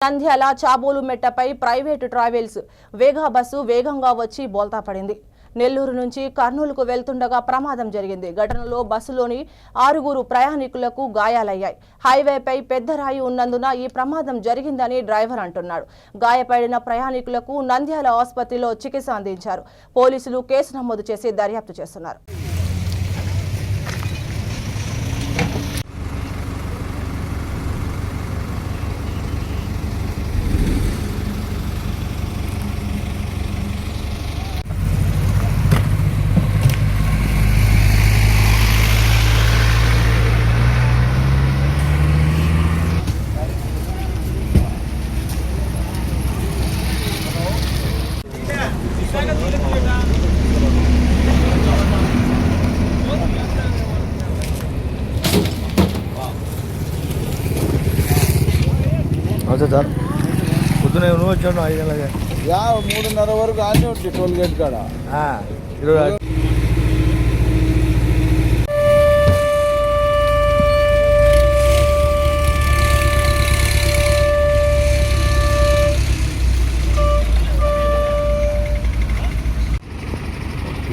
Nandyal Chabolu మెట్టపై private travels వేగా bus వేగంగా వచ్చి బోల్తా పడింది. నెల్లూరు నుంచి కర్నూలుకు వెళ్తుండగా ప్రమాదం జరిగింది. ఘటనలో బస్సులోని 6 ప్రయాణికులకు గాయాలయ్యాయి. హైవేపై పెద్ద రాయి ఉన్నందున ఈ ప్రమాదం జరిగిందని డ్రైవర్ అంటున్నాడు. గాయపడిన ప్రయాణికులకు నంద్యాల ఆసుపత్రిలో చికిత్స అందించారు. పోలీసులు కేసు నమోదు చేసి దర్యాప్తు చేస్తున్నారు. సార్ పొద్దున నువ్వు వచ్చాను 5 గంటలకి 3:30 వరకు ఆనే ఉంటుంది టోల్ గేట్ కాడ.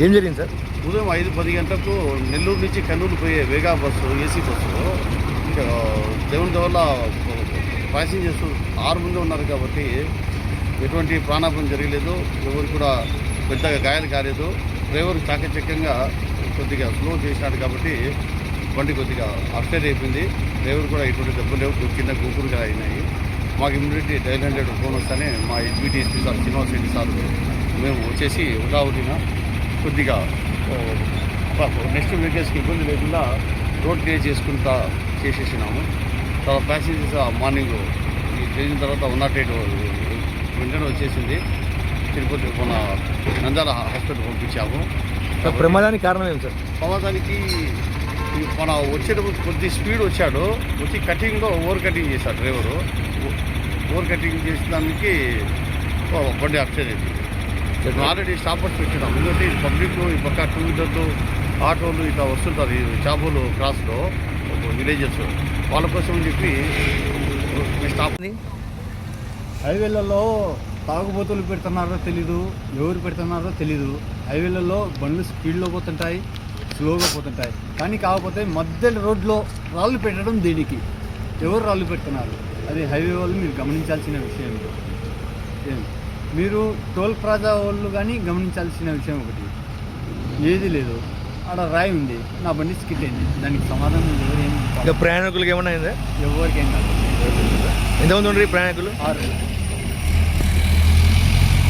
ఏం జరిగింది సార్? ఉదయం 5-10 గంటలకు నెల్లూరు నుంచి కర్నూలు పోయే వేగా బస్సు ఏసీ బస్సు దేవుని వల్ల ప్యాసింజర్స్ 6 మంది ఉన్నారు కాబట్టి ఎటువంటి ప్రాణాపాయం జరగలేదు. ఎవరు కూడా పెద్దగా గాయాలు కాలేదు. డ్రైవర్ చాకచక్యంగా కొద్దిగా స్లో చేసినాడు కాబట్టి బండి కొద్దిగా అప్సెట్ అయిపోయింది. డ్రైవర్ కూడా ఎటువంటి దెబ్బలు లేవు, చిన్న గుంపురుగా అయినాయి. మాకు ఇమ్మీడియట్లీ 900 ఫోన్ వస్తానే మా SBT SP sir Srinivas Reddy sir మేము వచ్చేసి ఉదాహరణ కొద్దిగా నెక్స్ట్ వెహికల్స్కి ఇబ్బంది లేకుండా రోడ్ క్లియర్ చేసుకుంటా చేసేసినాము. తర్వాత ప్యాసింజర్స్ మార్నింగ్ చేసిన తర్వాత 108 వెంటనే వచ్చేసింది. తిరుపతి మన నంద్యాల హాస్పిటల్ పంపించాము. ప్రమాదానికి కారణం ఏమి సార్? ప్రమాదానికి మన వచ్చేటప్పుడు కొద్ది స్పీడ్ వచ్చాడు. వచ్చి కటింగ్లో ఓవర్ కటింగ్ చేశాడు డ్రైవరు. ఓవర్ కటింగ్ చేసిన దానికి బండి అప్సెట్ అయింది. ఆల్రెడీ స్టాపర్స్ పెట్టినాం. ఎందుకంటే పబ్లిక్ ఈ పక్క 2 వీలర్లు ఆటోలు ఇట్లా వస్తుంటారు ఈ చాబోలు క్రాస్లో విలేజెస్, వాళ్ళ కోసం చెప్పి స్టాప్. హైవేలలో తాగుబోతులు పెడుతున్నారో తెలీదు, ఎవరు పెడుతున్నారో తెలీదు. హైవేలలో బండ్లు స్పీడ్లో పోతుంటాయి, స్లోగా పోతుంటాయి. కానీ కాకపోతే మధ్య రోడ్లో రాళ్ళు పెట్టడం దేనికి? ఎవరు రాళ్ళు పెడుతున్నారు? అది హైవే వాళ్ళు మీరు గమనించాల్సిన విషయం. మీరు టోల్ ప్లాజా వాళ్ళు కానీ గమనించాల్సిన విషయం ఒకటి, ఏది లేదు. ఆడ రాయి ఉంది, నా బండి స్కిట్ అయింది. దానికి సమాధానం ఎవరు ఏం ప్రయాణికులకి ఏమన్నా అయిందా? ఎవరికేం కాదు. ఎంతమంది ఉండే ప్రయాణికులు? 6.